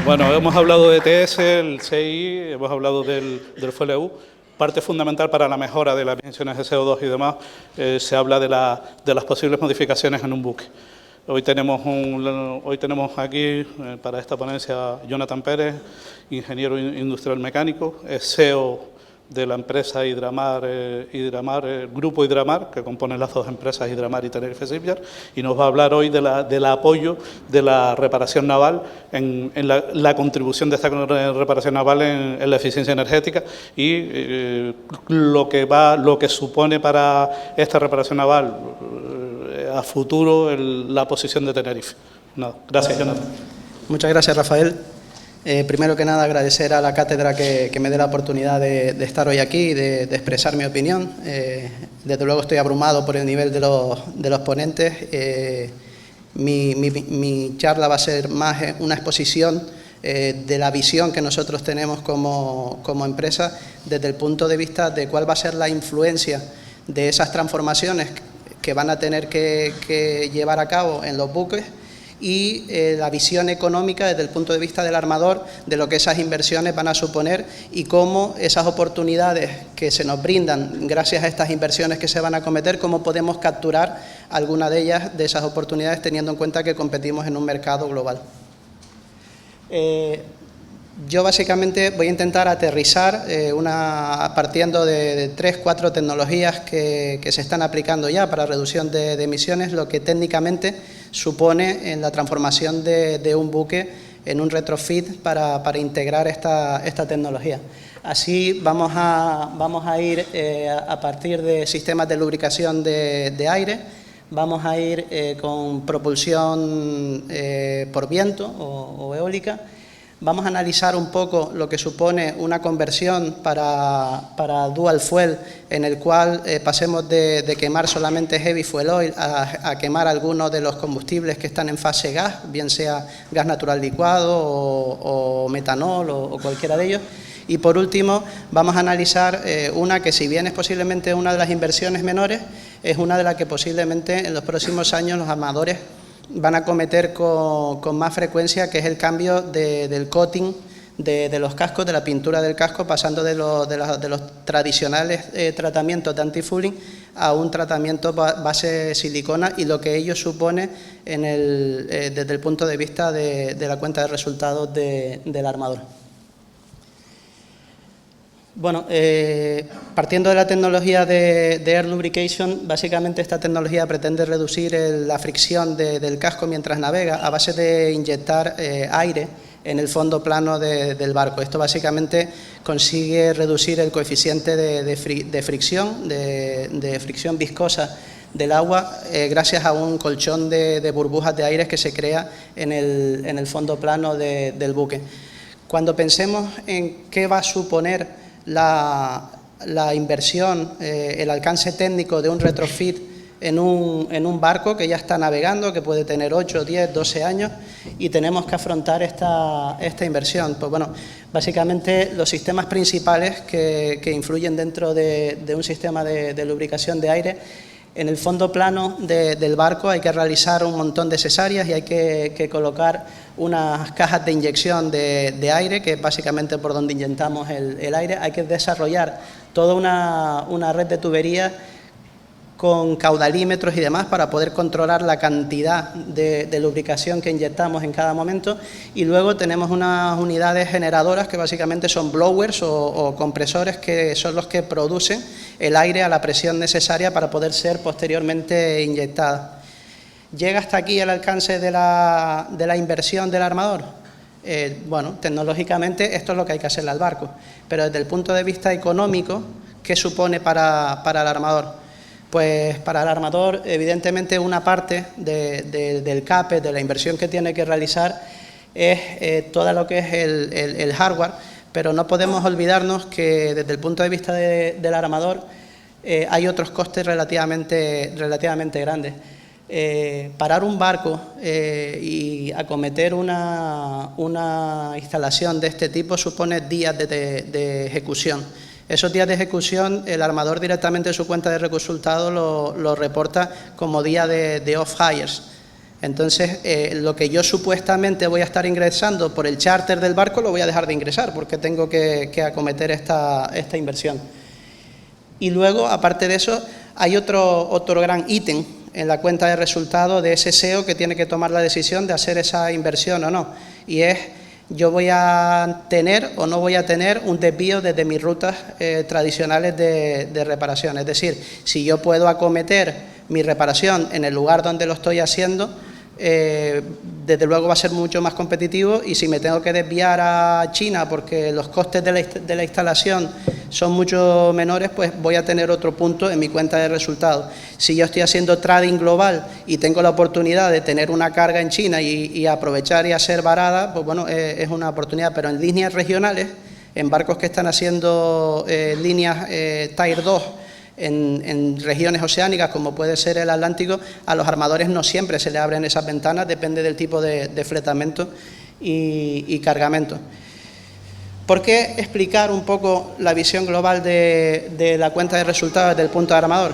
Bueno, hemos hablado de ETS, el CI, hemos hablado del FLU. Parte fundamental para la mejora de las emisiones de CO2 y demás, se habla de las posibles modificaciones en un buque. Hoy tenemos aquí, para esta ponencia, a Jonathan Pérez, ingeniero industrial mecánico, es CEO de la empresa Hidramar, el grupo Hidramar, que compone las dos empresas Hidramar y Tenerife Shipyard, y nos va a hablar hoy del apoyo de la reparación naval, en la contribución de esta reparación naval en la eficiencia energética y lo que supone para esta reparación naval a futuro la posición de Tenerife. Nada, gracias, Jonathan. Muchas gracias, Rafael. Primero que nada, agradecer a la cátedra que me dé la oportunidad de estar hoy aquí y de expresar mi opinión. Desde luego estoy abrumado por el nivel de los ponentes. Mi charla va a ser más una exposición de la visión que nosotros tenemos como empresa desde el punto de vista de cuál va a ser la influencia de esas transformaciones que van a tener que llevar a cabo en los buques y la visión económica desde el punto de vista del armador, de lo que esas inversiones van a suponer y cómo esas oportunidades que se nos brindan gracias a estas inversiones que se van a cometer, cómo podemos capturar alguna de ellas, de esas oportunidades, teniendo en cuenta que competimos en un mercado global. Yo básicamente voy a intentar aterrizar partiendo de 3-4 tecnologías que se están aplicando ya para reducción de emisiones, lo que técnicamente supone en la transformación de un buque en un retrofit para integrar esta tecnología. Así vamos a ir a partir de sistemas de lubricación de aire, vamos a ir con propulsión por viento o eólica. Vamos a analizar un poco lo que supone una conversión para dual fuel, en el cual pasemos de quemar solamente heavy fuel oil a quemar algunos de los combustibles que están en fase gas, bien sea gas natural licuado o metanol o cualquiera de ellos. Y por último, vamos a analizar una que, si bien es posiblemente una de las inversiones menores, es una de las que posiblemente en los próximos años los armadores van a cometer con más frecuencia, que es el cambio del coating de los cascos, de la pintura del casco, pasando de los tradicionales tratamientos de anti-fouling a un tratamiento base silicona y lo que ello supone desde el punto de vista de la cuenta de resultados del armador. Bueno, partiendo de la tecnología de Air Lubrication, básicamente esta tecnología pretende reducir la fricción del casco mientras navega a base de inyectar aire en el fondo plano del barco. Esto básicamente consigue reducir el coeficiente de fricción viscosa del agua gracias a un colchón de burbujas de aire que se crea en el fondo plano del buque. Cuando pensemos en qué va a suponer la inversión, el alcance técnico de un retrofit en un barco que ya está navegando, que puede tener 8, 10, 12 años, y tenemos que afrontar esta inversión. Pues bueno, básicamente los sistemas principales que influyen dentro de un sistema de lubricación de aire, en el fondo plano del barco hay que realizar un montón de cesáreas y hay que colocar unas cajas de inyección de aire, que es básicamente por donde inyectamos el aire. Hay que desarrollar toda una red de tuberías con caudalímetros y demás para poder controlar la cantidad de lubricación que inyectamos en cada momento. Y luego tenemos unas unidades generadoras que básicamente son blowers o compresores, que son los que producen el aire a la presión necesaria para poder ser posteriormente inyectada. ¿Llega hasta aquí el alcance de la inversión del armador? Bueno, tecnológicamente esto es lo que hay que hacerle al barco, pero desde el punto de vista económico, ¿qué supone para el armador? Pues para el armador, evidentemente, una parte del CAPEX, de la inversión que tiene que realizar, es todo lo que es el hardware, pero no podemos olvidarnos que desde el punto de vista del armador hay otros costes relativamente grandes. Parar un barco y acometer una instalación de este tipo supone días de ejecución. Esos días de ejecución, el armador directamente en su cuenta de resultados lo reporta como día de off-hires. Entonces, lo que yo supuestamente voy a estar ingresando por el charter del barco lo voy a dejar de ingresar porque tengo que acometer esta inversión. Y luego, aparte de eso, hay otro gran ítem en la cuenta de resultados de ese SEO que tiene que tomar la decisión de hacer esa inversión o no. Y es, yo voy a tener o no voy a tener un desvío desde mis rutas tradicionales de reparación. Es decir, si yo puedo acometer mi reparación en el lugar donde lo estoy haciendo, desde luego va a ser mucho más competitivo, y si me tengo que desviar a China porque los costes de la instalación son mucho menores, pues voy a tener otro punto en mi cuenta de resultados. Si yo estoy haciendo trading global y tengo la oportunidad de tener una carga en China y aprovechar y hacer varada, pues bueno, es una oportunidad, pero en líneas regionales, en barcos que están haciendo líneas Tier 2, en regiones oceánicas como puede ser el Atlántico, a los armadores no siempre se le abren esas ventanas, depende del tipo de fletamento y cargamento. ¿Por qué explicar un poco la visión global de la cuenta de resultados desde el punto de armador?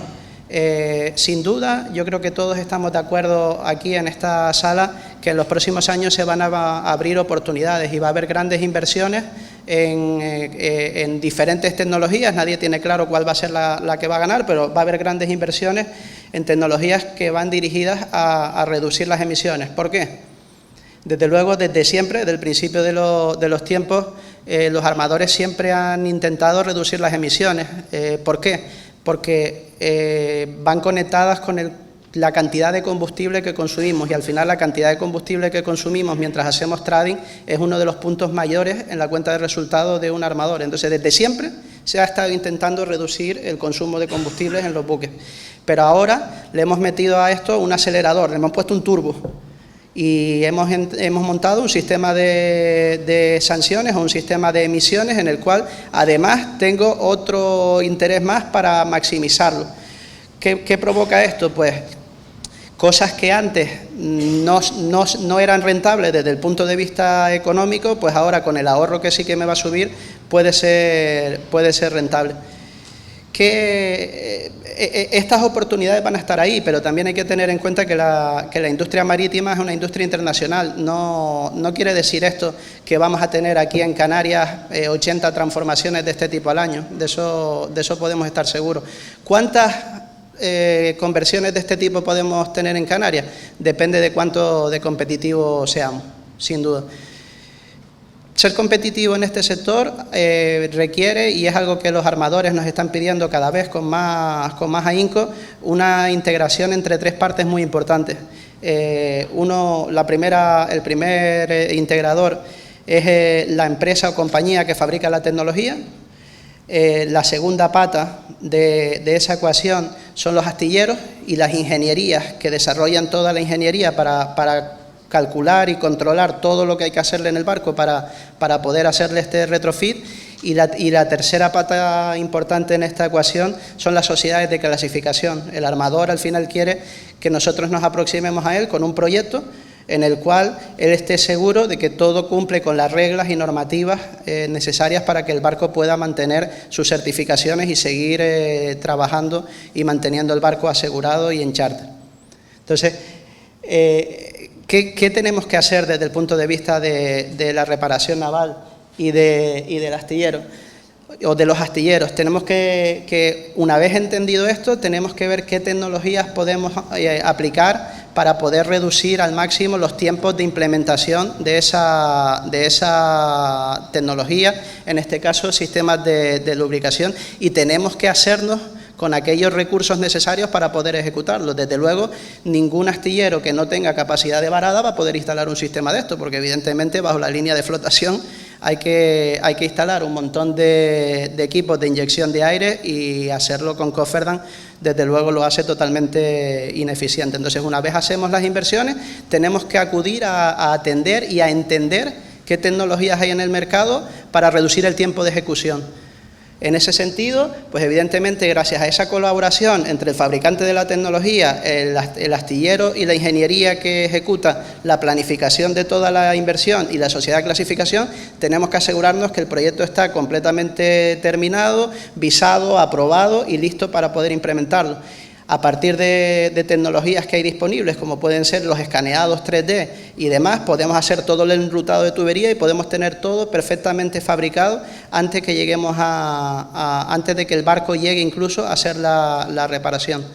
Sin duda, yo creo que todos estamos de acuerdo aquí en esta sala que en los próximos años se van a abrir oportunidades y va a haber grandes inversiones en diferentes tecnologías. Nadie tiene claro cuál va a ser la que va a ganar, pero va a haber grandes inversiones en tecnologías que van dirigidas a reducir las emisiones. ¿Por qué? Desde luego, desde siempre, desde el principio de los tiempos, los armadores siempre han intentado reducir las emisiones. ¿Por qué? Porque van conectadas con la cantidad de combustible que consumimos, y al final la cantidad de combustible que consumimos mientras hacemos trading es uno de los puntos mayores en la cuenta de resultados de un armador. Entonces, desde siempre se ha estado intentando reducir el consumo de combustibles en los buques, pero ahora le hemos metido a esto un acelerador, le hemos puesto un turbo y hemos montado un sistema de sanciones o un sistema de emisiones en el cual además tengo otro interés más para maximizarlo. ¿Qué provoca esto? Pues cosas que antes no eran rentables desde el punto de vista económico, pues ahora con el ahorro que sí que me va a subir puede ser rentable. Estas oportunidades van a estar ahí, pero también hay que tener en cuenta que la industria marítima es una industria internacional. No quiere decir esto que vamos a tener aquí en Canarias 80 transformaciones de este tipo al año. De eso podemos estar seguros. ¿Cuántas conversiones de este tipo podemos tener en Canarias? Depende de cuánto de competitivos seamos, sin duda. Ser competitivo en este sector requiere, y es algo que los armadores nos están pidiendo cada vez con más ahínco, una integración entre tres partes muy importantes. El primer integrador es la empresa o compañía que fabrica la tecnología. La segunda pata de esa ecuación son los astilleros y las ingenierías que desarrollan toda la ingeniería para calcular y controlar todo lo que hay que hacerle en el barco para poder hacerle este retrofit. Y la tercera pata importante en esta ecuación son las sociedades de clasificación. El armador al final quiere que nosotros nos aproximemos a él con un proyecto en el cual él esté seguro de que todo cumple con las reglas y normativas necesarias para que el barco pueda mantener sus certificaciones y seguir trabajando y manteniendo el barco asegurado y en charter. Entonces, ¿qué tenemos que hacer desde el punto de vista de la reparación naval y del astillero o de los astilleros? Tenemos que una vez entendido esto, tenemos que ver qué tecnologías podemos aplicar para poder reducir al máximo los tiempos de implementación de esa tecnología, en este caso sistemas de lubricación, y tenemos que hacernos con aquellos recursos necesarios para poder ejecutarlo. Desde luego, ningún astillero que no tenga capacidad de varada va a poder instalar un sistema de esto, porque evidentemente bajo la línea de flotación hay que instalar un montón de equipos de inyección de aire, y hacerlo con cofferdam desde luego lo hace totalmente ineficiente. Entonces, una vez hacemos las inversiones, tenemos que acudir a atender y a entender qué tecnologías hay en el mercado para reducir el tiempo de ejecución. En ese sentido, pues evidentemente gracias a esa colaboración entre el fabricante de la tecnología, el astillero y la ingeniería que ejecuta la planificación de toda la inversión y la sociedad de clasificación, tenemos que asegurarnos que el proyecto está completamente terminado, visado, aprobado y listo para poder implementarlo. A partir de tecnologías que hay disponibles, como pueden ser los escaneados 3D y demás, podemos hacer todo el enrutado de tubería y podemos tener todo perfectamente fabricado antes que lleguemos antes de que el barco llegue incluso a hacer la reparación.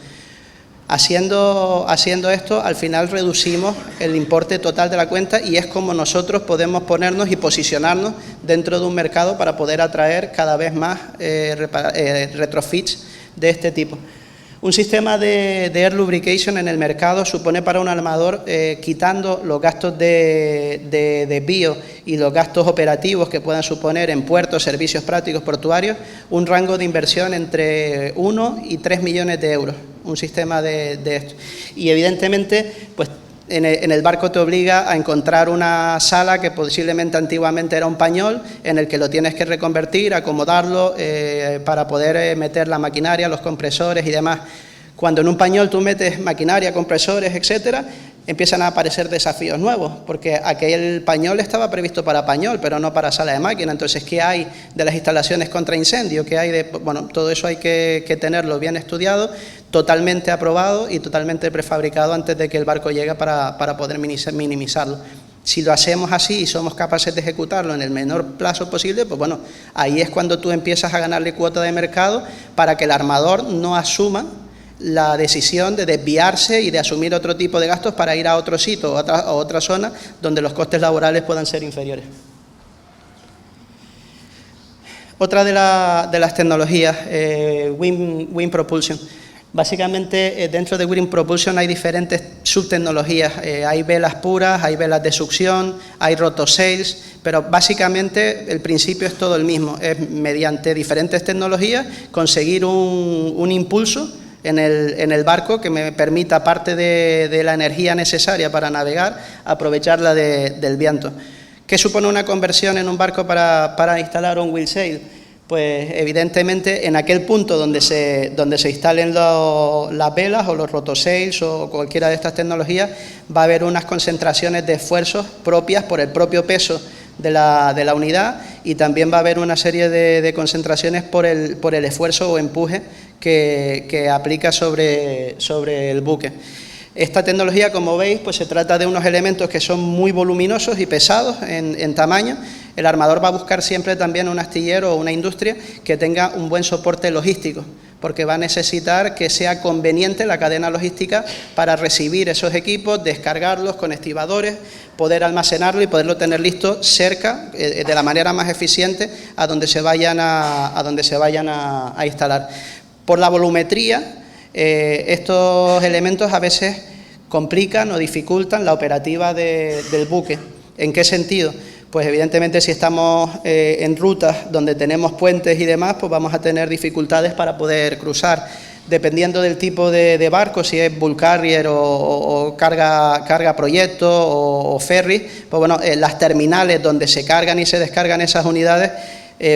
Haciendo esto, al final reducimos el importe total de la cuenta y es como nosotros podemos ponernos y posicionarnos dentro de un mercado para poder atraer cada vez más retrofits de este tipo. Un sistema de air lubrication en el mercado supone para un armador, quitando los gastos de bio y los gastos operativos que puedan suponer en puertos, servicios prácticos portuarios, un rango de inversión entre 1 y 3 millones de euros, un sistema de esto. Y evidentemente, pues en el barco te obliga a encontrar una sala que posiblemente antiguamente era un pañol, en el que lo tienes que reconvertir, acomodarlo para poder meter la maquinaria, los compresores y demás. Cuando en un pañol tú metes maquinaria, compresores, etcétera, empiezan a aparecer desafíos nuevos, porque aquel pañol estaba previsto para pañol, pero no para sala de máquina. Entonces, ¿qué hay de las instalaciones contra incendio? ¿Qué hay de...? Bueno, todo eso hay que tenerlo bien estudiado, totalmente aprobado y totalmente prefabricado antes de que el barco llegue para poder minimizarlo. Si lo hacemos así y somos capaces de ejecutarlo en el menor plazo posible, pues bueno, ahí es cuando tú empiezas a ganarle cuota de mercado para que el armador no asuma la decisión de desviarse y de asumir otro tipo de gastos para ir a otro sitio o a otra zona donde los costes laborales puedan ser inferiores. Otra de las tecnologías, Wind Propulsion. Básicamente, dentro de Wind Propulsion hay diferentes subtecnologías. Hay velas puras, hay velas de succión, hay rotosails, pero básicamente el principio es todo el mismo. Es mediante diferentes tecnologías conseguir un impulso en el barco que me permita, parte de la energía necesaria para navegar, aprovecharla del viento. ¿Qué supone una conversión en un barco para instalar un wheel sail? Pues evidentemente en aquel punto donde se instalen las velas o los rotosails o cualquiera de estas tecnologías, va a haber unas concentraciones de esfuerzos propias por el propio peso de la unidad, y también va a haber una serie de concentraciones por el esfuerzo o empuje que aplica sobre el buque. Esta tecnología, como veis, pues se trata de unos elementos que son muy voluminosos y pesados en tamaño. El armador va a buscar siempre también un astillero o una industria que tenga un buen soporte logístico, porque va a necesitar que sea conveniente la cadena logística para recibir esos equipos, descargarlos con estibadores, poder almacenarlo y poderlo tener listo cerca, de la manera más eficiente, a donde se vayan a instalar. Por la volumetría, estos elementos a veces complican o dificultan la operativa del buque. ¿En qué sentido? Pues evidentemente si estamos en rutas donde tenemos puentes y demás, pues vamos a tener dificultades para poder cruzar. Dependiendo del tipo de barco, si es bulk carrier o carga proyecto o ferry, pues bueno, las terminales donde se cargan y se descargan esas unidades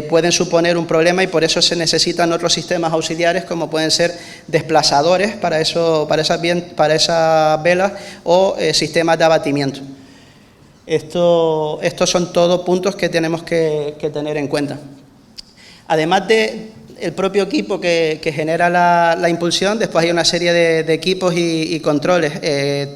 pueden suponer un problema, y por eso se necesitan otros sistemas auxiliares, como pueden ser desplazadores para esas velas o sistemas de abatimiento. Estos son todos puntos que tenemos que tener en cuenta. Además del propio equipo que genera la impulsión, después hay una serie de equipos y controles.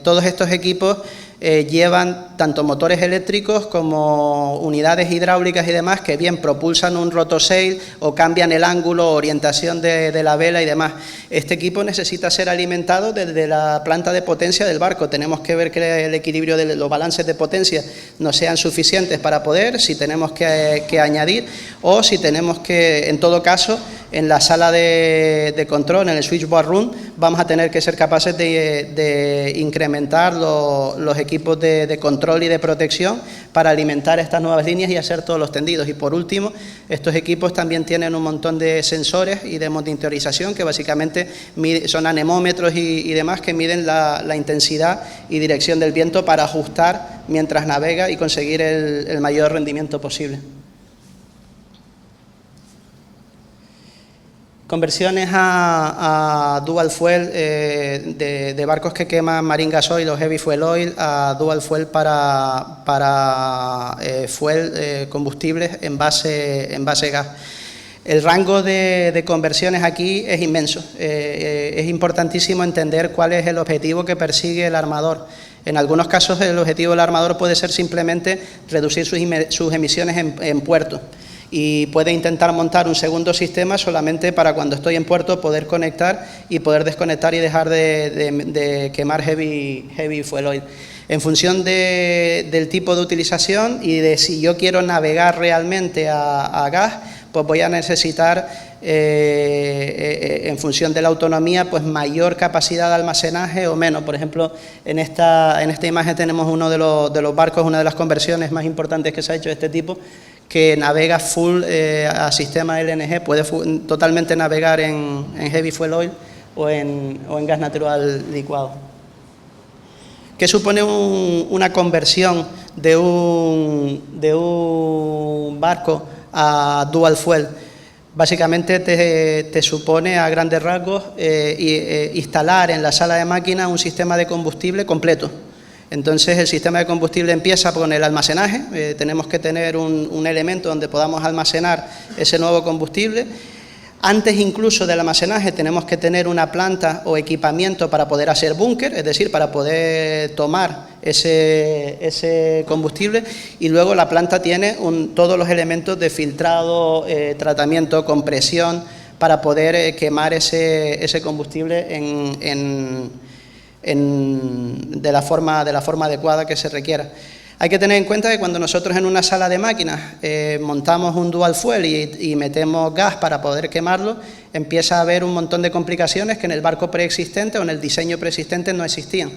Todos estos equipos llevan tanto motores eléctricos como unidades hidráulicas y demás, que bien propulsan un rotosail o cambian el ángulo o orientación de la vela y demás. Este equipo necesita ser alimentado desde la planta de potencia del barco. Tenemos que ver que el equilibrio de los balances de potencia no sean suficientes para poder, si tenemos que añadir, o si tenemos que, en todo caso, en la sala de control, en el switchboard room, vamos a tener que ser capaces de incrementar los equipos de control y de protección para alimentar estas nuevas líneas y hacer todos los tendidos. Y por último, estos equipos también tienen un montón de sensores y de monitorización que básicamente son anemómetros y demás, que miden la intensidad y dirección del viento para ajustar mientras navega y conseguir el mayor rendimiento posible. Conversiones a dual fuel de barcos que queman marine gas oil o heavy fuel oil a dual fuel para fuel combustibles en base gas. El rango de conversiones aquí es inmenso. Es importantísimo entender cuál es el objetivo que persigue el armador. En algunos casos el objetivo del armador puede ser simplemente reducir sus emisiones en puerto, y puede intentar montar un segundo sistema solamente para cuando estoy en puerto poder conectar y poder desconectar y dejar de quemar heavy fuel oil. En función del tipo de utilización y de si yo quiero navegar realmente a gas, pues voy a necesitar, en función de la autonomía, pues mayor capacidad de almacenaje o menos. Por ejemplo, en esta imagen tenemos uno de los barcos, una de las conversiones más importantes que se ha hecho de este tipo, que navega full a sistema LNG, puede totalmente navegar en heavy fuel oil o en gas natural licuado. ¿Qué supone una conversión de un barco a dual fuel? Básicamente te supone, a grandes rasgos, instalar en la sala de máquinas un sistema de combustible completo. Entonces el sistema de combustible empieza con el almacenaje. Tenemos que tener un elemento donde podamos almacenar ese nuevo combustible. Antes incluso del almacenaje tenemos que tener una planta o equipamiento para poder hacer búnker, es decir, para poder tomar ese combustible, y luego la planta tiene todos los elementos de filtrado, tratamiento, compresión, para poder quemar ese combustible de la forma adecuada que se requiera. Hay que tener en cuenta que cuando nosotros en una sala de máquinas montamos un dual fuel y metemos gas para poder quemarlo, empieza a haber un montón de complicaciones que en el barco preexistente o en el diseño preexistente no existían.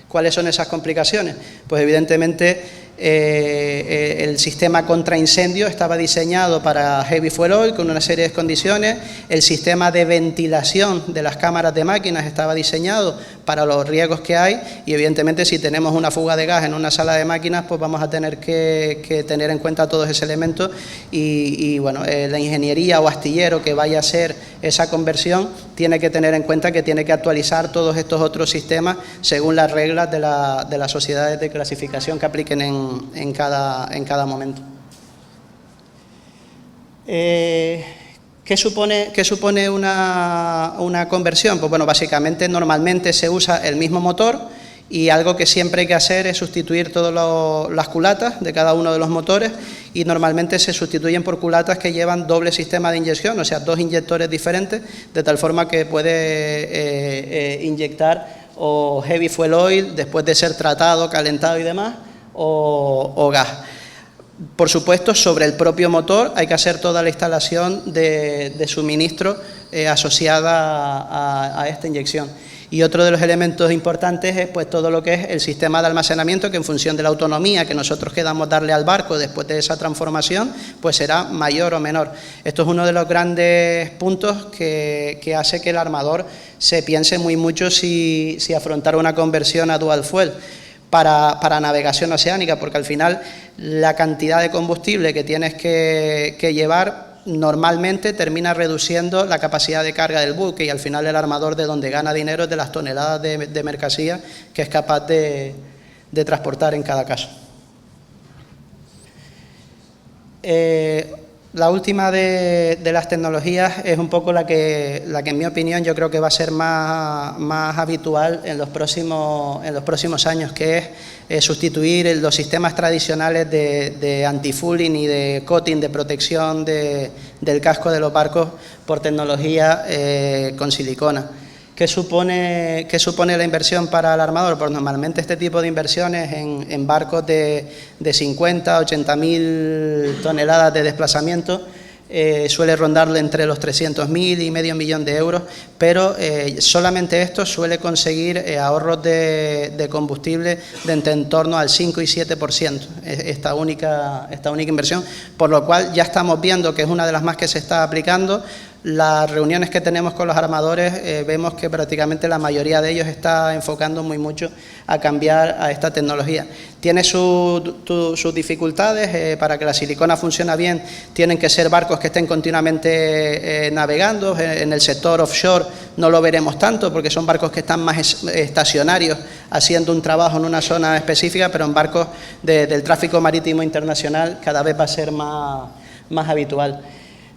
¿Cuáles son esas complicaciones? Pues evidentemente el sistema contra incendio estaba diseñado para heavy fuel oil con una serie de condiciones. El sistema de ventilación de las cámaras de máquinas estaba diseñado para los riesgos que hay, y evidentemente si tenemos una fuga de gas en una sala de máquinas, pues vamos a tener que tener en cuenta todos esos elementos, y bueno, la ingeniería o astillero que vaya a hacer esa conversión tiene que tener en cuenta que tiene que actualizar todos estos otros sistemas según las reglas de las sociedades de clasificación que apliquen en cada momento. ¿Qué supone una conversión? Pues bueno, básicamente normalmente se usa el mismo motor, y algo que siempre hay que hacer es sustituir todas las culatas de cada uno de los motores, y normalmente se sustituyen por culatas que llevan doble sistema de inyección, o sea, dos inyectores diferentes, de tal forma que puede inyectar o heavy fuel oil después de ser tratado, calentado y demás, o gas. Por supuesto, sobre el propio motor hay que hacer toda la instalación de suministro asociada a esta inyección. Y otro de los elementos importantes es pues todo lo que es el sistema de almacenamiento, que en función de la autonomía que nosotros queramos darle al barco después de esa transformación, pues será mayor o menor. Esto es uno de los grandes puntos que hace que el armador se piense muy mucho si afrontar una conversión a dual fuel para navegación oceánica, porque al final la cantidad de combustible que tienes que llevar normalmente termina reduciendo la capacidad de carga del buque, y al final el armador de donde gana dinero es de las toneladas de mercancía que es capaz de transportar en cada caso. La última de las tecnologías es un poco la que en mi opinión yo creo que va a ser más habitual en los próximos años, que es sustituir los sistemas tradicionales de anti-fouling y de coating, de protección del casco de los barcos, por tecnología con silicona. ¿Qué supone la inversión para el armador? Pues normalmente este tipo de inversiones en barcos de 50, 80.000 toneladas de desplazamiento suele rondarle entre los 300.000 y medio millón de euros, pero solamente esto suele conseguir ahorros de combustible de entre en torno al 5 y 7%, esta única inversión, por lo cual ya estamos viendo que es una de las más que se está aplicando. Las reuniones que tenemos con los armadores vemos que prácticamente la mayoría de ellos está enfocando muy mucho a cambiar a esta tecnología. Tiene sus dificultades. Para que la silicona funcione bien tienen que ser barcos que estén continuamente navegando. En el sector offshore no lo veremos tanto porque son barcos que están más estacionarios haciendo un trabajo en una zona específica, pero en barcos del tráfico marítimo internacional cada vez va a ser más habitual.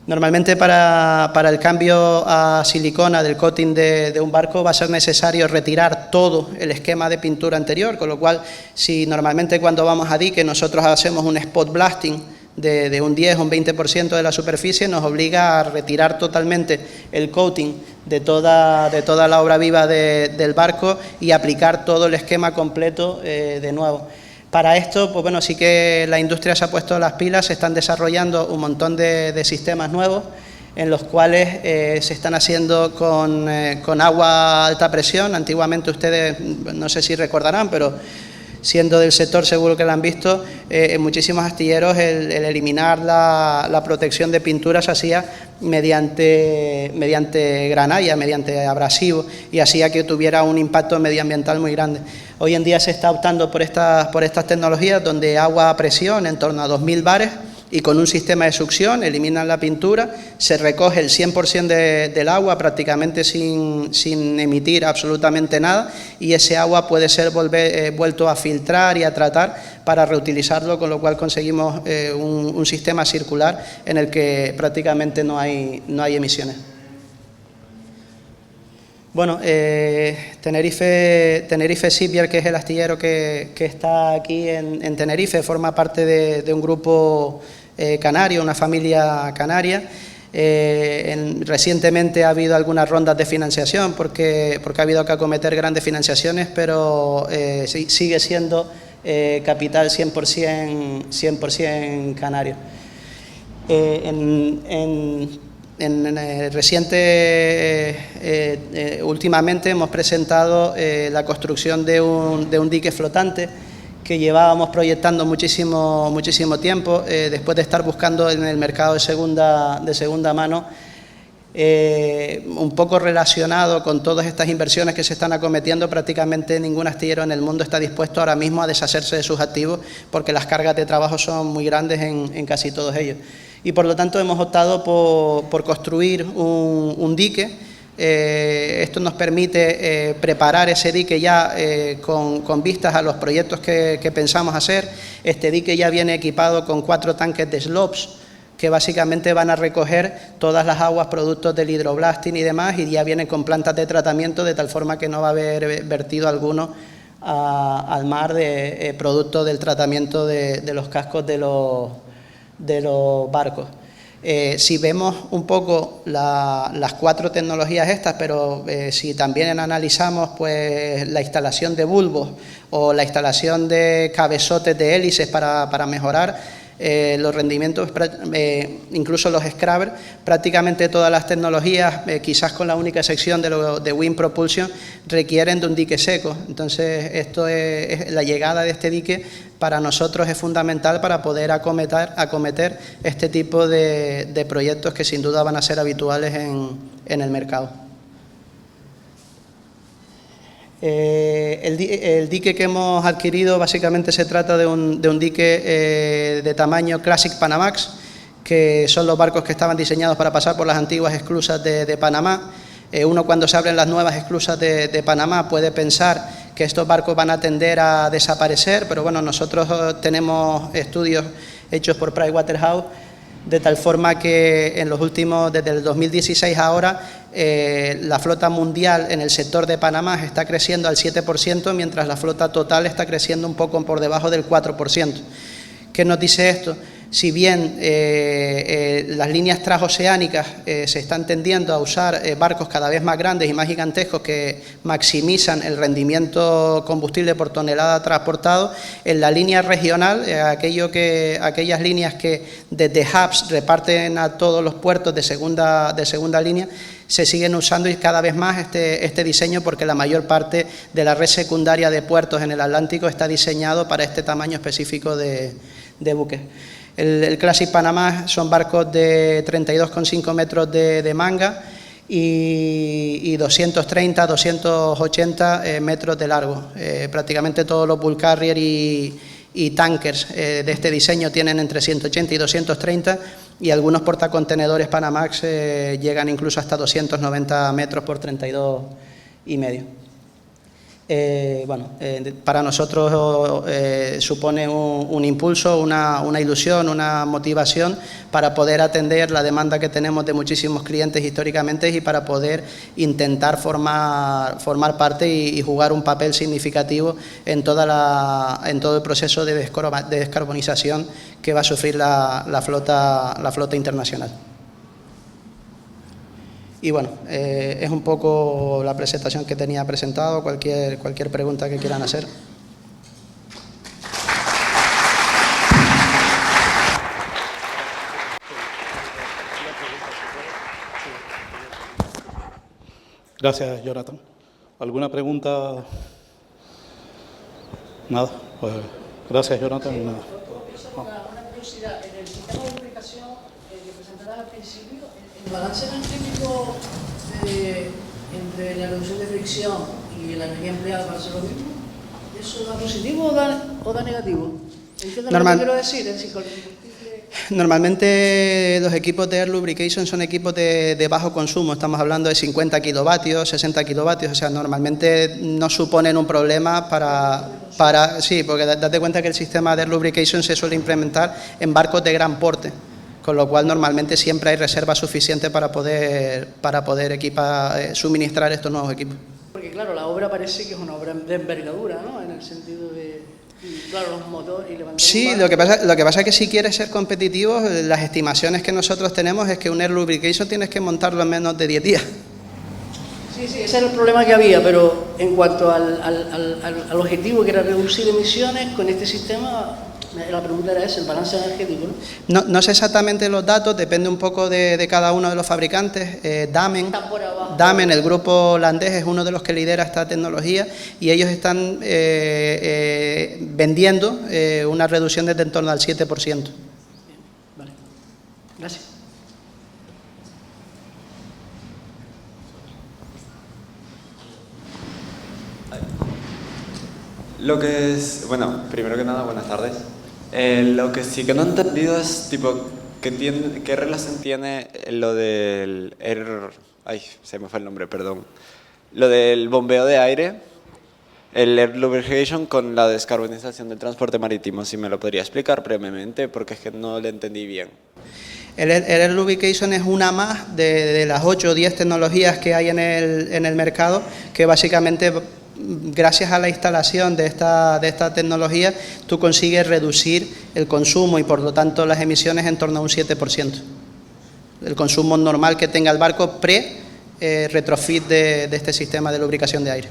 Normalmente para el cambio a silicona del coating de un barco va a ser necesario retirar todo el esquema de pintura anterior, con lo cual si normalmente cuando vamos a dique nosotros hacemos un spot blasting de un 10 o un 20% de la superficie, nos obliga a retirar totalmente el coating de toda la obra viva del barco y aplicar todo el esquema completo de nuevo. Para esto, pues bueno, sí que la industria se ha puesto las pilas, se están desarrollando un montón de sistemas nuevos en los cuales se están haciendo con agua a alta presión. Antiguamente ustedes, no sé si recordarán, pero siendo del sector seguro que lo han visto, en muchísimos astilleros el eliminar la protección de pintura se hacía mediante granalla, mediante abrasivo, y hacía que tuviera un impacto medioambiental muy grande. Hoy en día se está optando por estas tecnologías donde agua a presión en torno a 2000 bares y con un sistema de succión eliminan la pintura, se recoge el 100% del agua prácticamente sin emitir absolutamente nada, y ese agua puede ser vuelto a filtrar y a tratar para reutilizarlo, con lo cual conseguimos un sistema circular en el que prácticamente no hay emisiones. Bueno, Tenerife Shipyard, que es el astillero que está aquí en Tenerife, forma parte de un grupo canario, una familia canaria. Recientemente ha habido algunas rondas de financiación porque ha habido que acometer grandes financiaciones, pero sigue siendo capital 100% canario. Últimamente hemos presentado la construcción de un dique flotante que llevábamos proyectando muchísimo tiempo, después de estar buscando en el mercado de segunda mano, un poco relacionado con todas estas inversiones que se están acometiendo. Prácticamente ningún astillero en el mundo está dispuesto ahora mismo a deshacerse de sus activos porque las cargas de trabajo son muy grandes en casi todos ellos. Y por lo tanto hemos optado por construir un dique. Esto nos permite preparar ese dique ya con vistas a los proyectos que pensamos hacer. Este dique ya viene equipado con 4 tanques de slopes que básicamente van a recoger todas las aguas productos del hidroblasting y demás, y ya vienen con plantas de tratamiento de tal forma que no va a haber vertido alguno al mar de producto del tratamiento de los cascos de los barcos. Si vemos un poco las 4 tecnologías estas, pero si también analizamos pues la instalación de bulbos o la instalación de cabezotes de hélices para mejorar los rendimientos, incluso los scrubbers, prácticamente todas las tecnologías, quizás con la única excepción de Wind Propulsion, requieren de un dique seco. Entonces, la llegada de este dique para nosotros es fundamental para poder acometer este tipo de proyectos que sin duda van a ser habituales en el mercado. El dique que hemos adquirido básicamente se trata de un dique de tamaño Classic Panamax, que son los barcos que estaban diseñados para pasar por las antiguas esclusas de Panamá. Uno, cuando se abren las nuevas esclusas de Panamá, puede pensar que estos barcos van a tender a desaparecer, pero bueno, nosotros tenemos estudios hechos por Pricewaterhouse, de tal forma que en los últimos, desde el 2016 ahora, la flota mundial en el sector de Panamá está creciendo al 7%, mientras la flota total está creciendo un poco por debajo del 4%. ¿Qué nos dice esto? Si bien las líneas transoceánicas se están tendiendo a usar barcos cada vez más grandes y más gigantescos que maximizan el rendimiento combustible por tonelada transportado, en la línea regional, aquellas líneas que desde hubs reparten a todos los puertos de segunda línea, se siguen usando y cada vez más este diseño, porque la mayor parte de la red secundaria de puertos en el Atlántico está diseñado para este tamaño específico de buques. El Classic Panamá son barcos de 32,5 metros de manga y 230, 280 metros de largo. Prácticamente todos los bulk carrier y tankers de este diseño tienen entre 180 y 230, y algunos portacontenedores Panamax llegan incluso hasta 290 metros por 32,5. Para nosotros supone un impulso, una ilusión, una motivación para poder atender la demanda que tenemos de muchísimos clientes históricamente y para poder intentar formar parte y jugar un papel significativo en todo el proceso de descarbonización que va a sufrir la flota internacional. Y bueno, es un poco la presentación que tenía presentado, cualquier pregunta que quieran hacer. Gracias, Jonathan. ¿Alguna pregunta? Nada. Pues gracias, Jonathan. Nada. Una curiosidad, en el sistema de lubricación que presentarás al principio, ¿el balance energético entre la reducción de fricción y la energía empleada para hacer lo mismo, eso da positivo o da negativo? ¿Entiendes lo que quiero decir? Es decir, con el combustible... Normalmente los equipos de Air Lubrication son equipos de bajo consumo, estamos hablando de 50 kilovatios, 60 kilovatios, o sea, normalmente no suponen un problema sí, porque date cuenta que el sistema de Air Lubrication se suele implementar en barcos de gran porte, con lo cual normalmente siempre hay reserva suficiente para poder suministrar estos nuevos equipos. Porque claro, la obra parece que es una obra de envergadura, ¿no? En el sentido de... Claro, los motores y levantar. Sí, lo que pasa es que si quieres ser competitivo, las estimaciones que nosotros tenemos es que un Air Lubrication tienes que montarlo en menos de 10 días. Sí, ese era el problema que había, pero en cuanto al objetivo que era reducir emisiones, con este sistema, la pregunta era esa, el balance energético, ¿no? No sé exactamente los datos, depende un poco de cada uno de los fabricantes. Damen, el grupo holandés, es uno de los que lidera esta tecnología y ellos están vendiendo una reducción de en torno al 7%. Bien, vale. Gracias. Lo que es, bueno, primero que nada, buenas tardes. Lo que sí que no he entendido es, tipo, ¿qué relación tiene lo del se me fue el nombre, perdón. Lo del bombeo de aire, el Air Lubrication con la descarbonización del transporte marítimo? Si me lo podría explicar brevemente, porque es que no lo entendí bien. El Air Lubrication es una más de las 8 o 10 tecnologías que hay en el mercado, que básicamente, gracias a la instalación de esta tecnología, tú consigues reducir el consumo y por lo tanto las emisiones en torno a un 7%. El consumo normal que tenga el barco pre-retrofit de este sistema de lubricación de aire.